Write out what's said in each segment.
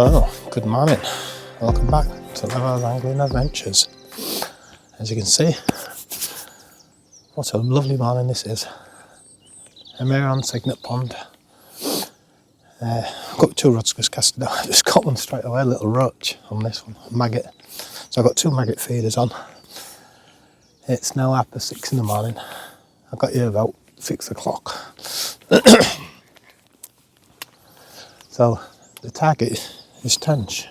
Hello, good morning. Welcome back to Levo's Angling Adventures. As you can see, what a lovely morning this is. I'm here on Cygnet Pond. I've got two rods just casted out. I just got one straight away, a little roach on this one, a maggot. So I've got two maggot feeders on. It's now after 6 in the morning. I got here about 6 o'clock. So the target is tench.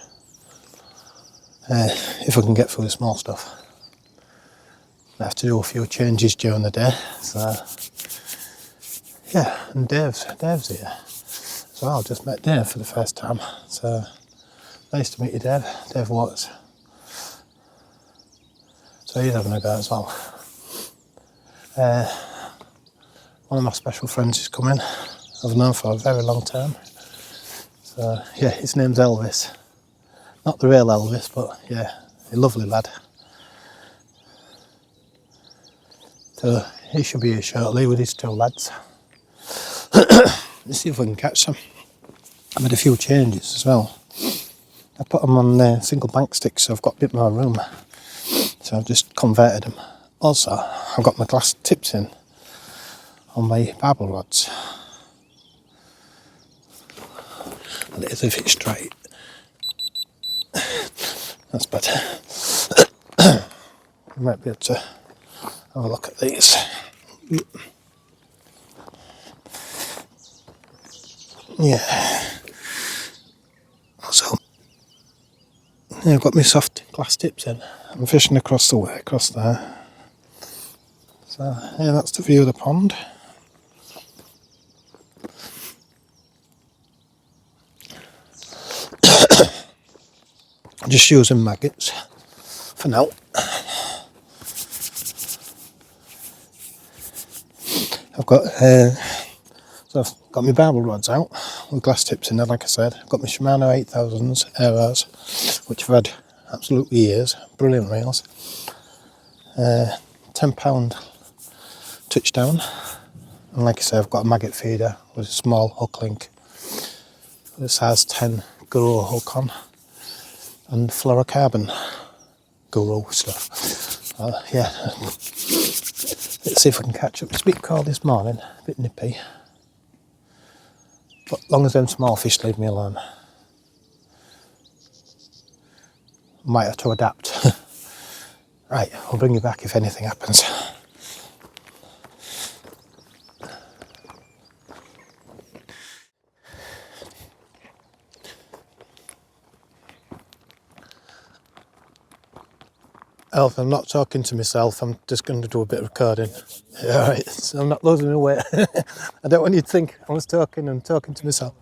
If I can get through the small stuff. I have to do a few changes during the day. So yeah, and Dave's here. So I just met Dave for the first time. So nice to meet you, Dave. Dave Waters. So he's having a go as well. One of my special friends is coming. I've known for a very long time. So yeah, his name's Elvis. Not the real Elvis, but yeah, a lovely lad. So he should be here shortly with his two lads. Let's see if we can catch some. I made a few changes as well. I put them on single bank sticks, so I've got a bit more room. So I've just converted them. Also, I've got my glass tips in on my barbel rods. And it is if it's straight. That's better. You might be able to have a look at these. Yeah. So, yeah, I've got my soft glass tips in. I'm fishing across the way, across there. So, yeah, that's the view of the pond. I'm just using maggots for now. I've got so I've got my barbel rods out with glass tips in there, like I said. I've got my Shimano 8000s Aeros, which I've had absolutely years. Brilliant reels. £10 touchdown. And like I said, I've got a maggot feeder with a small hook link. This has 10 Guru hook on. And fluorocarbon Guru stuff. Yeah. Let's see if we can catch up. It's a bit cold this morning, a bit nippy. But as long as them small fish leave me alone. Might have to adapt. Right, I'll bring you back if anything happens. Elf, I'm not talking to myself, I'm just going to do a bit of recording. Alright, so I'm not losing my weight. I don't want you to think I was talking to myself.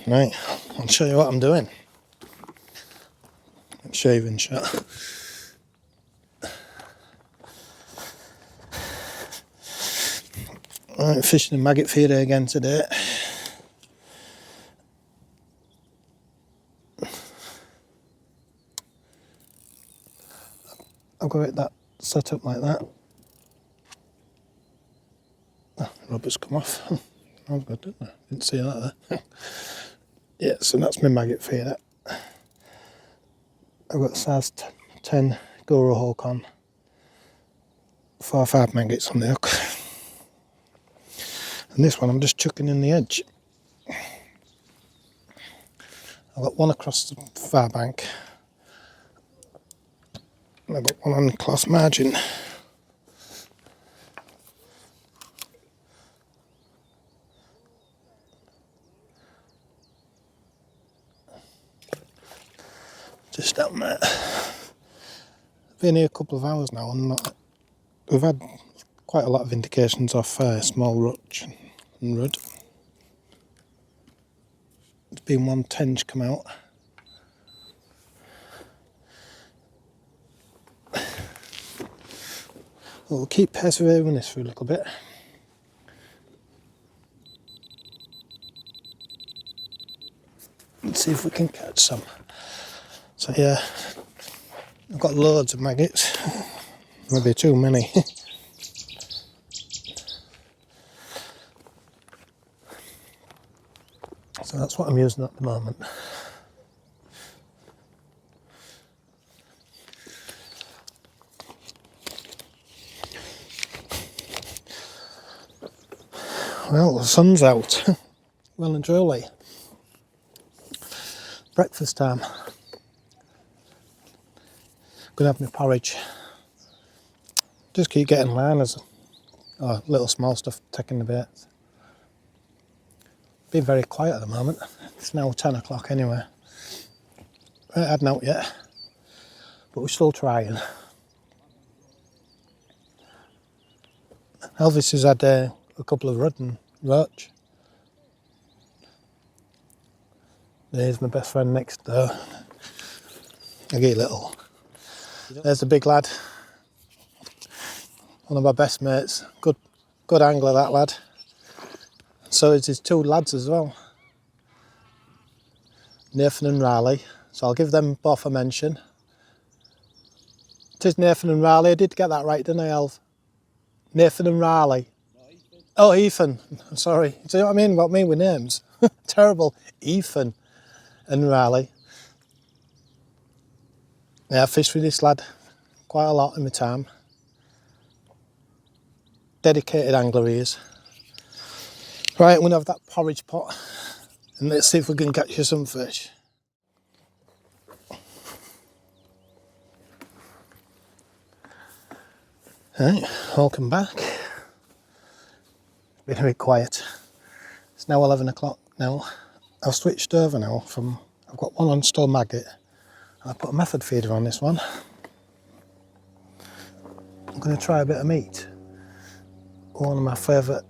Right, I'll show you what I'm doing. Shaving shot. Right, fishing a maggot feeder again today. I've got it that set up like that. Oh, the rubber's come off. That was good, didn't I? Didn't see that there. Yeah, so that's my maggot feeder. I've got size 10 Guru hook on. 4 or 5 maggots on the hook. And this one I'm just chucking in the edge. I've got one across the far bank. And I've got one on close margin. Just down there. I've been here a couple of hours now and we've had quite a lot of indications of small roach and rudd. There's been one tench come out. We'll keep persevering this for a little bit. Let's see if we can catch some. So yeah, I've got loads of maggots, maybe too many. So that's what I'm using at the moment. Well, the sun's out, well and truly. Breakfast time. Gonna have my porridge. Just keep getting liners, or little small stuff, taking the bait. Been very quiet at the moment. It's now 10 o'clock anyway. I haven't had out yet, but we're still trying. Elvis has had a couple of rudd and roach. There's my best friend next door. I get a little. There's the big lad. One of my best mates. Good angler, that lad. So is his two lads as well. Nathan and Riley. So I'll give them both a mention. It is Nathan and Riley. I did get that right, didn't I, Elv? Nathan and Riley. Oh, Ethan. I'm sorry. Do you know what I mean? What I mean with names? Terrible. Ethan and Riley. Yeah, I fished with this lad quite a lot in my time. Dedicated angler he is. Right, I'm going to have that porridge pot and let's see if we can catch you some fish. Right, welcome back. Been a bit quiet. It's now 11 o'clock now. I've switched over now from, I've got one on still maggot and I put a method feeder on this one. I'm going to try a bit of meat. One of my favourite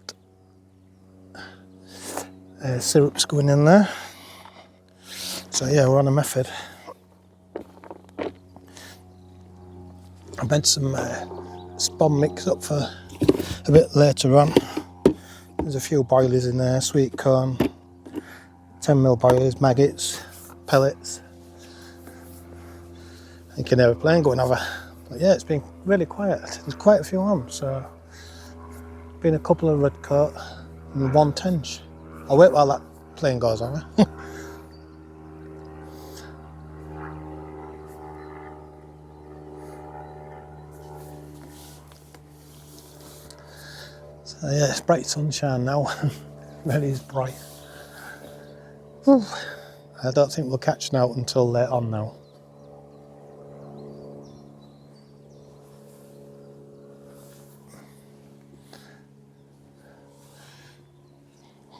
syrups going in there. So yeah, we're on a method. I made some spawn mix up for a bit later on. There's a few boilies in there, sweet corn, 10mm boilies, maggots, pellets. I think an aeroplane going over. But yeah, it's been really quiet. There's quite a few on, so been a couple of red coat and one tench. I'll wait while that plane goes over. So yeah, it's bright sunshine now. Really is bright. Whew. I don't think we'll catch an out until later on now.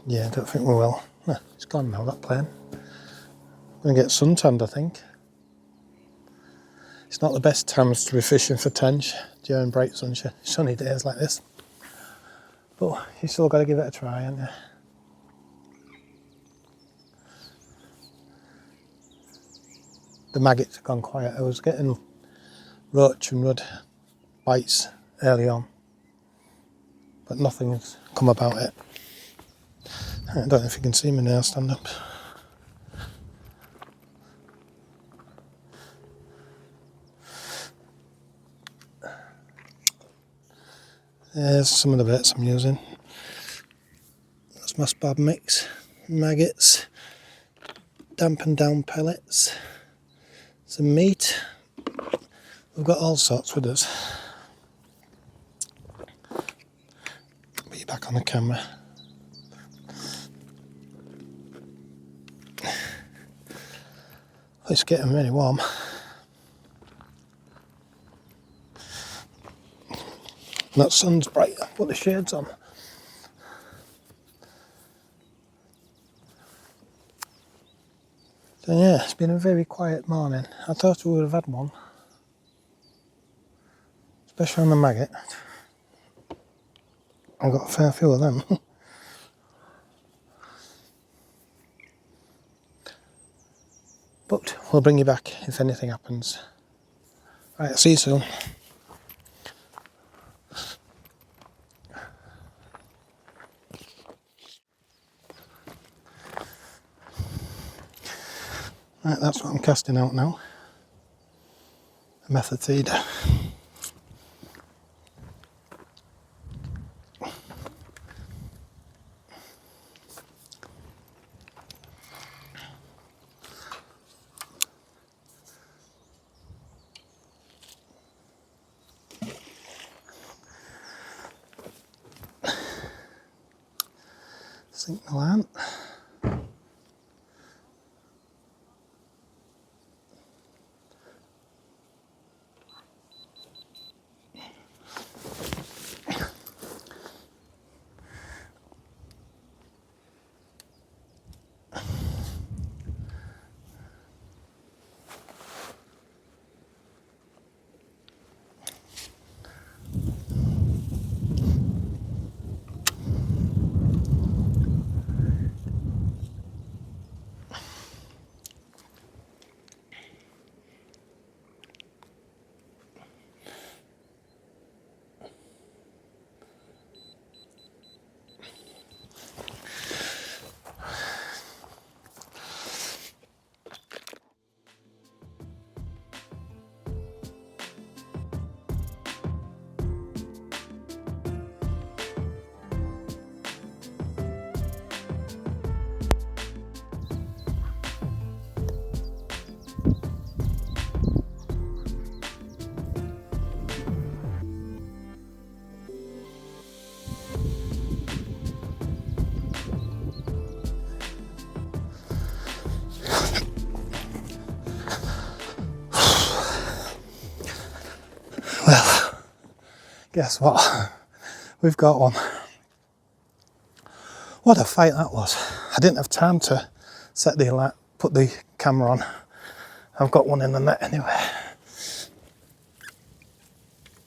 Yeah, I don't think we will. No, it's gone now, that plane. Gonna get suntanned, I think. It's not the best times to be fishing for tench during bright sunshine, sunny days like this. But you still got to give it a try, haven't you? The maggots have gone quiet. I was getting roach and rudd bites early on, but nothing's come about it. I don't know if you can see me now, stand up. There's some of the baits I'm using. That's my spab mix, maggots, dampened down pellets, some meat. We've got all sorts with us. Put you back on the camera. It's getting really warm. That sun's bright. I put the shades on. So yeah, it's been a very quiet morning. I thought we would have had one, especially on the maggot. I've got a fair few of them. But we'll bring you back if anything happens. Right, I'll see you soon. Right, that's what I'm casting out now. A method feeder. Signal ant. Well, guess what? We've got one. What a fight that was. I didn't have time to set the light, put the camera on. I've got one in the net anyway.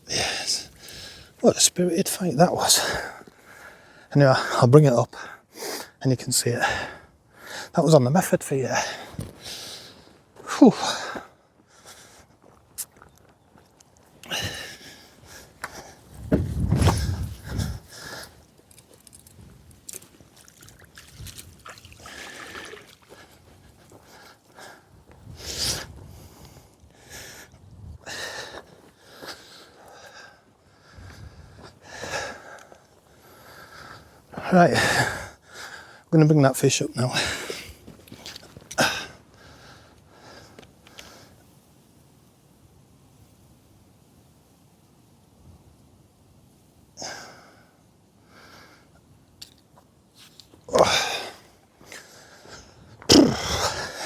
Yes. What a spirited fight that was. Anyway, I'll bring it up and you can see it. That was on the method feeder. Whew. Right, I'm going to bring that fish up now.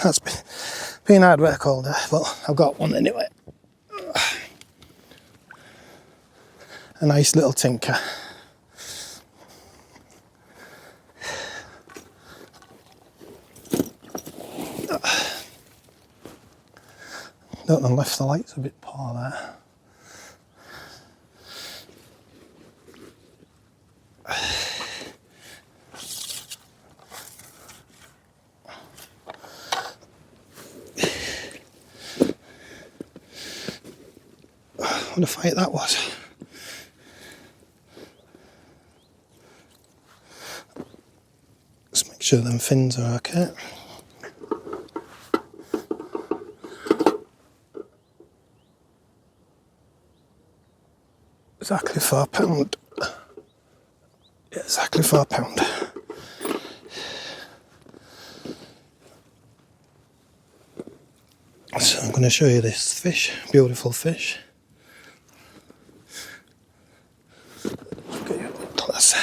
That's been hard work all day, but I've got one anyway. A nice little tinker. Don't know if the light's a bit poor there. What a fight that was. Let's make sure them fins are okay. Exactly £4. Yeah, exactly £4. So I'm going to show you this fish, beautiful fish. Get you up close.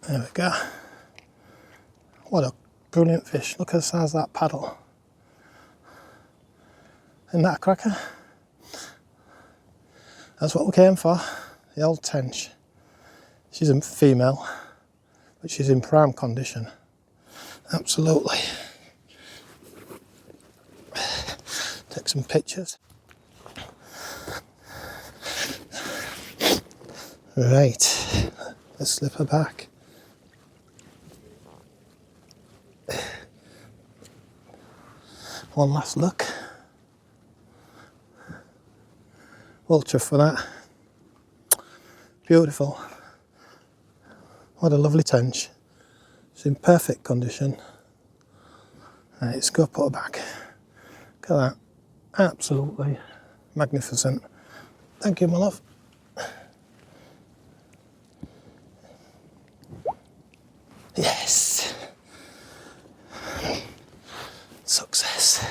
There we go. What a brilliant fish. Look at the size of that paddle. Isn't that a cracker? That's what we came for. The old tench. She's a female, but she's in prime condition. Absolutely. Take some pictures. Right, let's slip her back. One last look. Ultra for that. Beautiful. What a lovely tench. It's in perfect condition. Right, let's go put her back. Look at that. Absolutely magnificent. Thank you, my love. Yes. Success.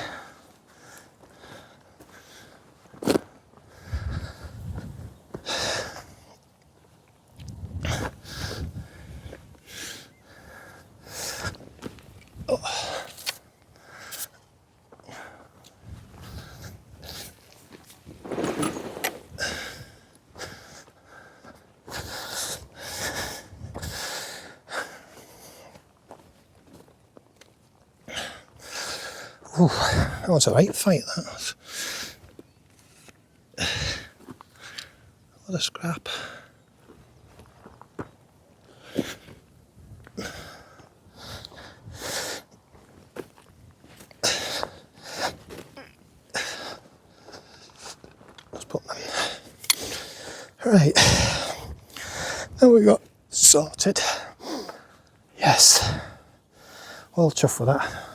Ooh, that was a right fight, that was. What a scrap. Let's put them. Right, now we got sorted. Yes, well chuffed with that.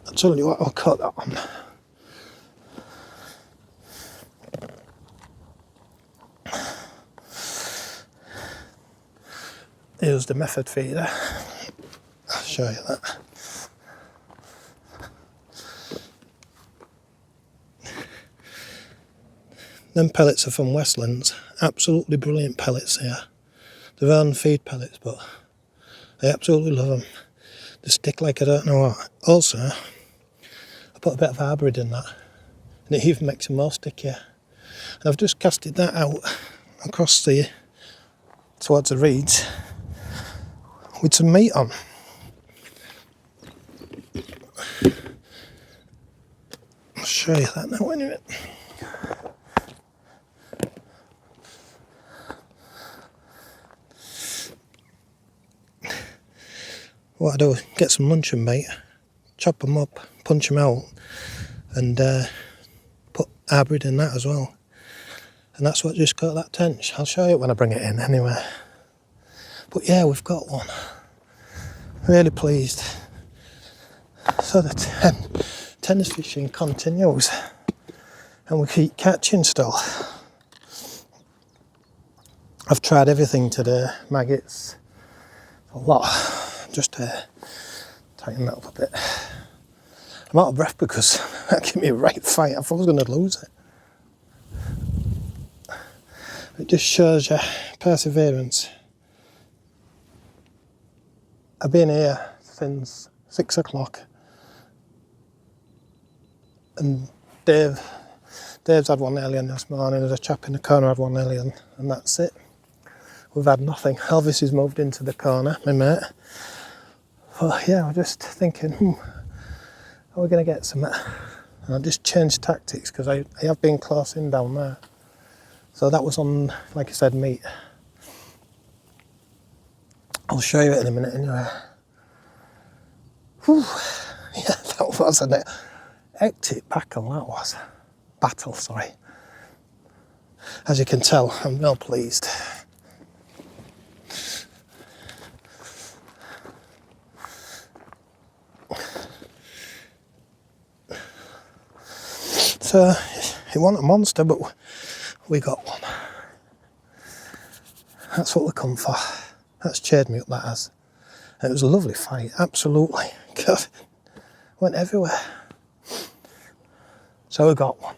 I'll tell you what, I'll cut that one. Here's the method feeder. I'll show you that. Them pellets are from Westlands. Absolutely brilliant pellets here. They're own feed pellets, but I absolutely love them. They stick like I don't know what. Also, I put a bit of hybrid in that, and it even makes them more stickier. And I've just casted that out across towards the reeds with some meat on. I'll show you that now anyway. What I do is get some luncheon meat, chop them up, punch them out, and put hybrid in that as well. And that's what just got that tench. I'll show you when I bring it in anyway. But yeah, we've got one. Really pleased. So the tennis fishing continues, and we keep catching still. I've tried everything today, maggots, a lot. Just tighten that up a bit. I'm out of breath because that gave me a right fight. I thought I was going to lose it. It just shows you perseverance. I've been here since 6 o'clock, and Dave's had one alien this morning. There's a chap in the corner had one alien, and that's it. We've had nothing. Elvis has moved into the corner, my mate. But yeah, I'm just thinking, are we going to get some? And I just changed tactics because I have been close in down there. So that was on, like I said, meat. I'll show you it in a minute anyway. Whew. Yeah, that was an hectic battle, that was. Battle, sorry. As you can tell, I'm well pleased. So, it wasn't a monster, but we got one. That's what we come for. That's cheered me up, that has. And it was a lovely fight, absolutely. God, went everywhere. So we got one.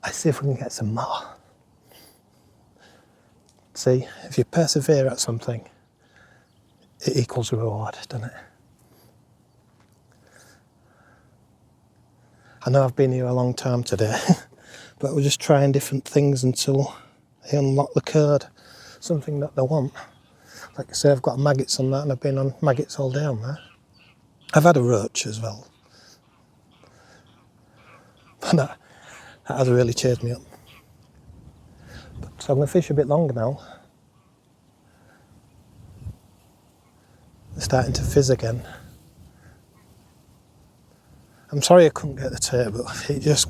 Let's see if we can get some more. See, if you persevere at something, it equals a reward, doesn't it? I know I've been here a long time today, but we're just trying different things until they unlock the code, something that they want. Like I say, I've got maggots on that, and I've been on maggots all day on there. I've had a roach as well. But that has really cheered me up. So I'm going to fish a bit longer now. They're starting to fizz again. I'm sorry I couldn't get the tape, but it just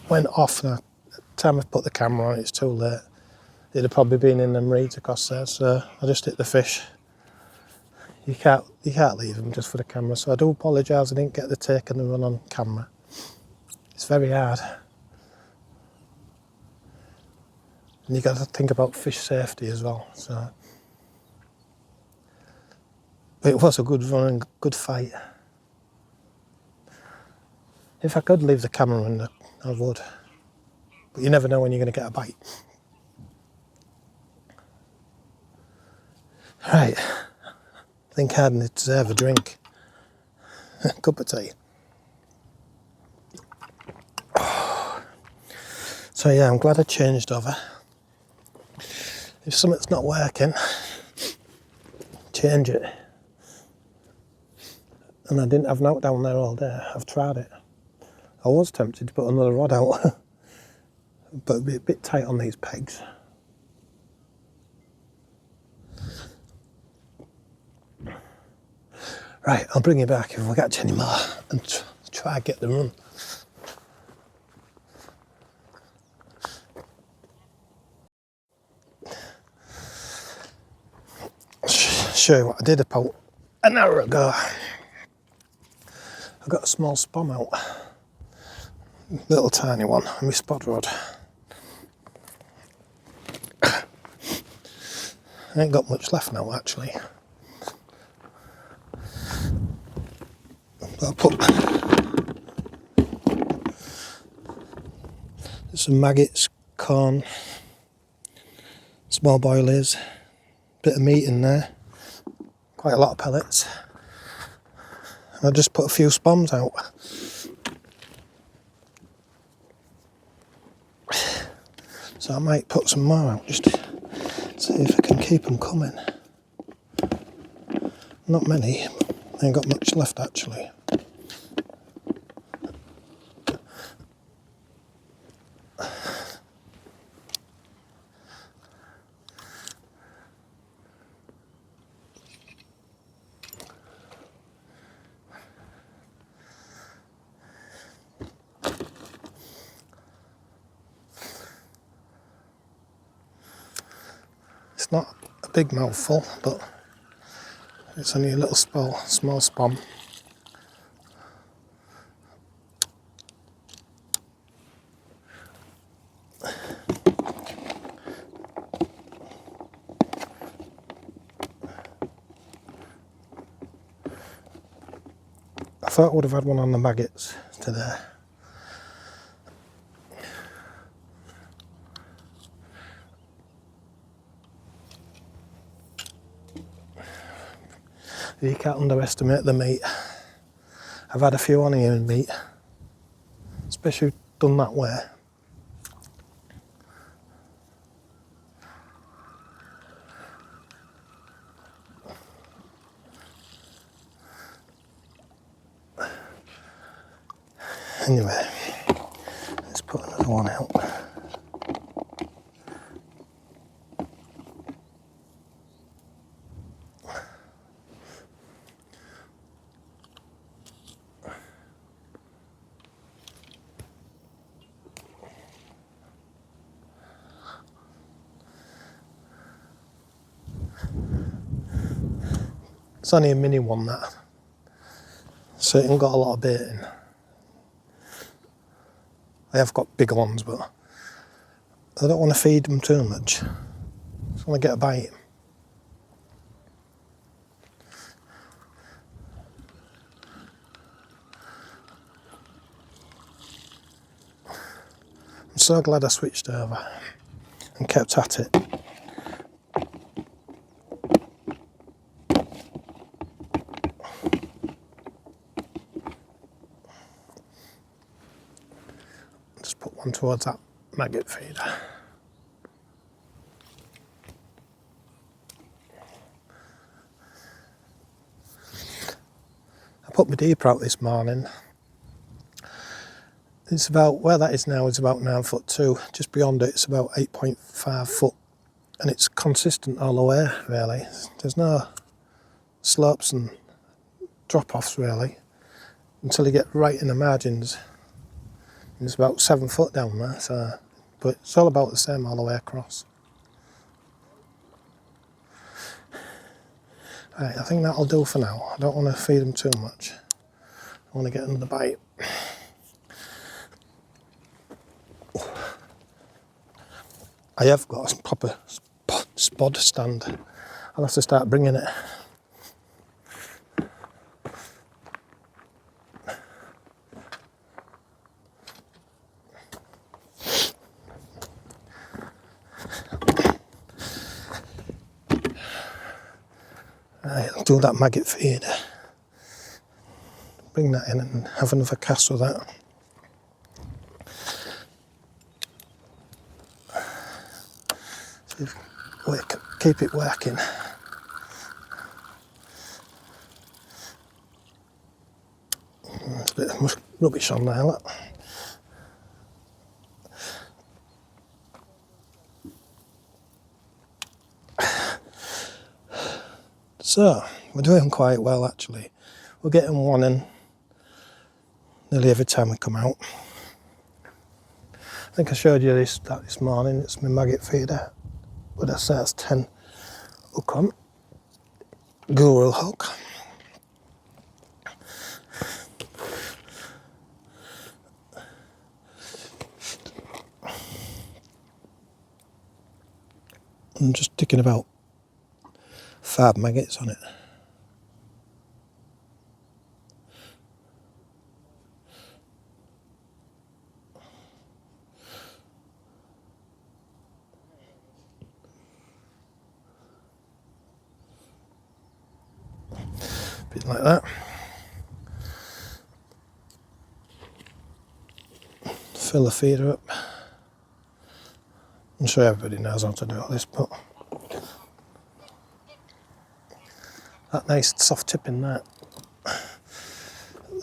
went off. And by the time I put the camera on, it's too late. It'd have probably been in them reeds across there, so I just hit the fish. You can't leave them just for the camera, so I do apologise I didn't get the take and the run on camera. It's very hard. And you got to think about fish safety as well. So, but it was a good run and good fight. If I could leave the camera in, I would. But you never know when you're going to get a bite. Right, I think I deserve a drink. Cup of tea. So yeah, I'm glad I changed over. If something's not working, change it. and I didn't have an out down there all day. I've tried it. I was tempted to put another rod out, but it'd be a bit tight on these pegs. Right, I'll bring you back if we catch any more and try and get the run. Show you what I did about an hour ago. I got a small spom out, little tiny one, on my spot rod. I ain't got much left now actually. But I put some maggots, corn, small boilies, bit of meat in there, quite a lot of pellets. And I just put a few spoms out. So I might put some more out just to see if I can keep them coming. Not many, I ain't got much left actually. It's not a big mouthful, but it's only a little small spom. I thought I would have had one on the maggots today. You can't underestimate the meat. I've had a few on here in meat, especially done that way. Anyway, let's put another one out. It's only a mini one that, so it ain't got a lot of bait in. I have got big ones, but I don't want to feed them too much. I just want to get a bite. I'm so glad I switched over and kept at it. Just put one towards that maggot feeder. I put my deeper out this morning. It's about, where that is now is about 9'2". Just beyond it, it's about 8.5 foot. And it's consistent all the way, really. There's no slopes and drop-offs, really, until you get right in the margins. It's about 7 foot down there, so, but it's all about the same all the way across. Right, I think that'll do for now. I don't want to feed them too much. I want to get another bite. I have got a proper spod stand. I'll have to start bringing it. Right, I'll do that maggot feed. Bring that in and have another cast with that. See if we can keep it working. much rubbish on there, look. So, we're doing quite well actually. We're getting one in nearly every time we come out. I think I showed you this morning. It's my maggot feeder with a size 10 hook on, guru hook. I'm just sticking about 5 maggots on it. Bit like that. Fill the feeder up. I'm sure everybody knows how to do all this, but that nice soft tip in that.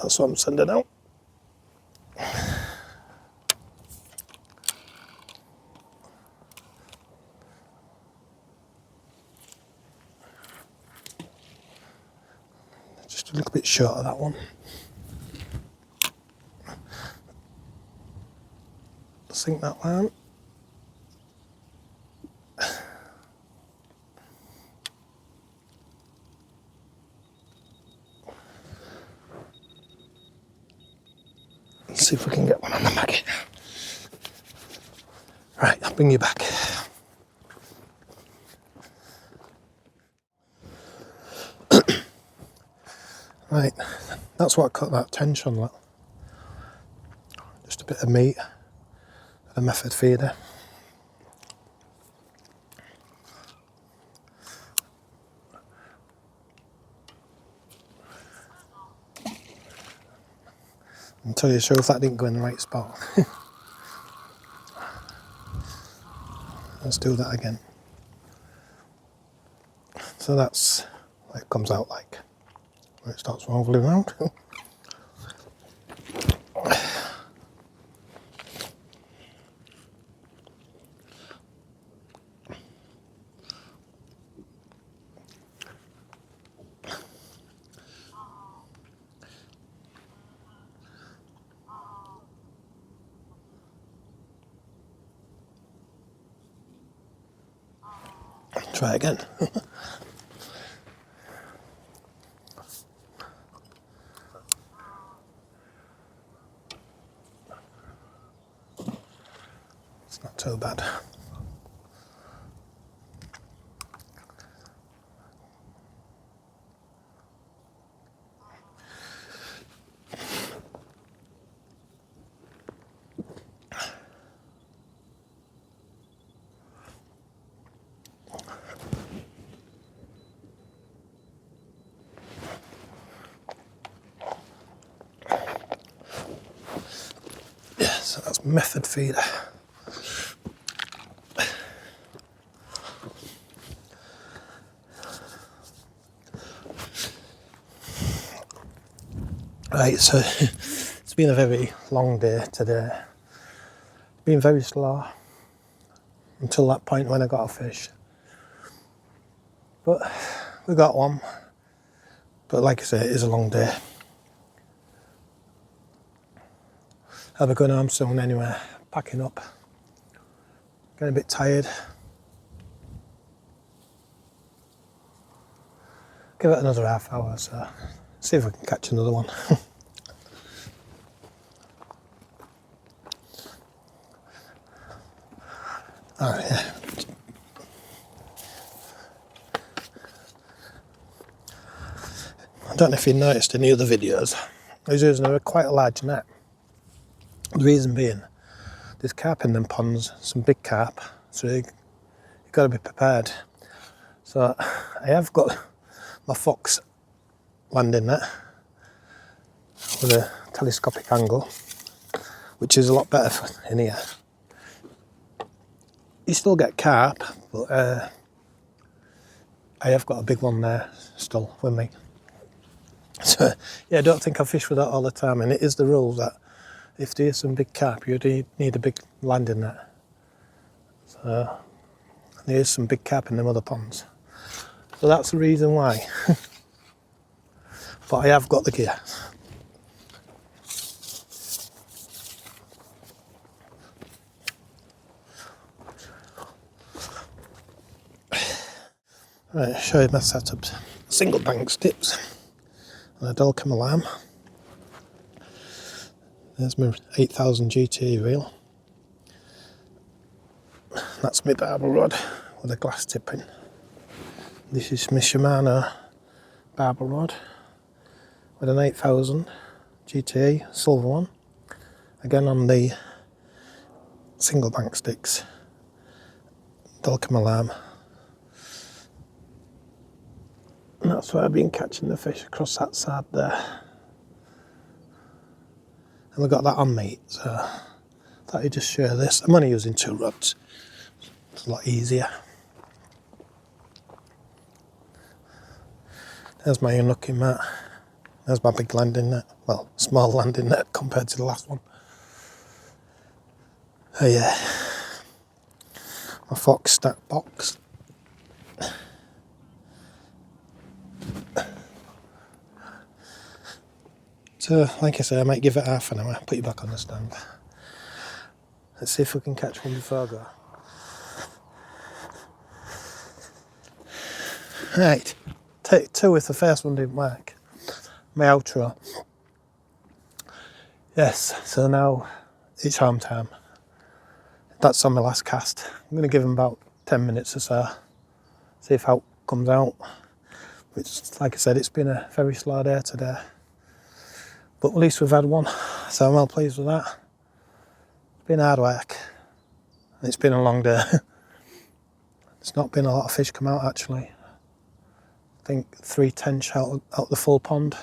That's what I'm sending out. Just a little bit short of that one. Sink that line. Let's see if we can get one on the maggot. Right, I'll bring you back. Right, that's what I cut that tench on, look. Just a bit of meat, a method feeder. I'll tell you the truth, that didn't go in the right spot. Let's do that again. So that's what it comes out like when it starts wobbling around. Try again. It's not too bad. So that's method feeder. Right, so it's been a very long day today. Been very slow until that point when I got a fish. But we got one. But like I say, it is a long day. I'll be going home soon anyway, packing up. Getting a bit tired. Give it another half hour, so see if we can catch another one. Oh yeah. I don't know if you noticed in the other videos, I was using quite a large net. The reason being, there's carp in them ponds, some big carp, so you've got to be prepared. So I have got my fox landing net with a telescopic angle, which is a lot better in here. You still get carp, but I have got a big one there still with me. So, yeah, I don't think I fish with that all the time, and it is the rule that if there's some big carp, you need a big landing net. So there's some big carp in them other ponds. So that's the reason why. But I have got the gear. Right, I'll show you my setups. Single bank sticks and a Delcam alarm. There's my 8000 GT reel. That's my barber rod with a glass tipping. This is my Shimano barber rod with an 8000 GT silver one. Again on the single bank sticks. Delcam alarm. And that's where I've been catching the fish, across that side there. And we've got that on mate, so I thought I'd just share this. I'm only using 2 rods. It's a lot easier. There's my unlucky mat. There's my big landing net. Well, small landing net compared to the last one. Oh yeah. My fox stack box. So, like I say, I might give it half an hour, put you back on the stand. Let's see if we can catch one before I go. Right, take 2 if the first one didn't work. My outro. Yes, so now it's home time. That's on my last cast. I'm going to give him about 10 minutes or so. See if how it comes out. Which, like I said, it's been a very slow day today. But at least we've had one, so I'm well pleased with that. It's been hard work, and it's been a long day. It's not been a lot of fish come out actually. I think 3 tench out the full pond,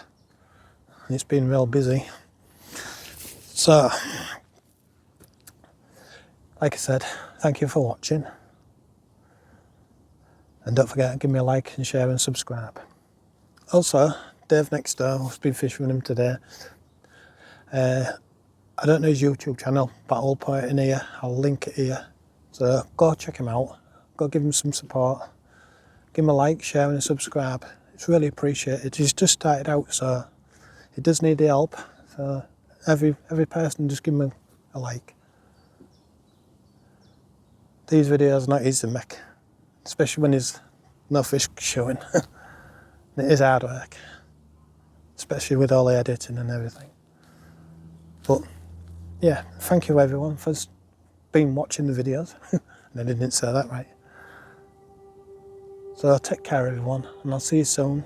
and it's been real busy. So, like I said, thank you for watching. And don't forget to give me a like and share and subscribe. Also, Dave next door, I've been fishing with him today. I don't know his YouTube channel, but I'll put it in here, I'll link it here. So go check him out, go give him some support. Give him a like, share and subscribe. It's really appreciated. He's just started out, so he does need the help. So every person, just give him a like. These videos are not easy to make, especially when there's no fish showing. It is hard work, especially with all the editing and everything. But yeah, thank you everyone for been watching the videos. And I didn't say that right. So take care everyone, and I'll see you soon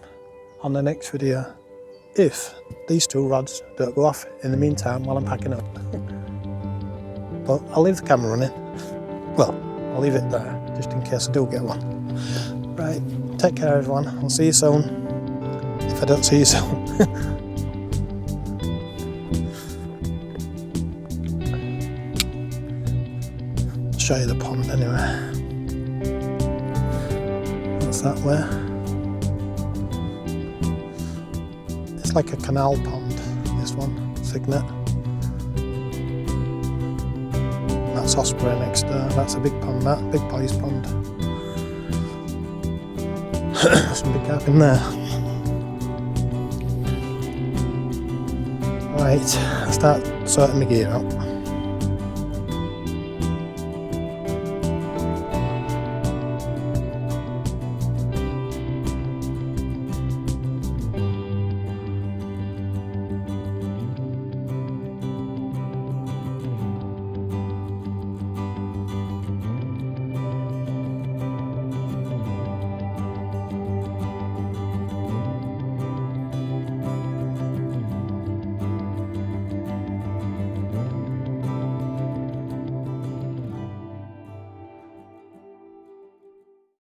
on the next video. If these 2 rods don't go off in the meantime while I'm packing up. But I'll leave the camera running. Well, I'll leave it there, just in case I do get one. Right, take care everyone, I'll see you soon. If I don't see you soon. Show you the pond anyway. That's that way. It's like a canal pond, this one, Cygnet. That's Osprey next door, that's a big pond, that big boy's pond. Some big carp in there. Right, I'll start sorting my gear out.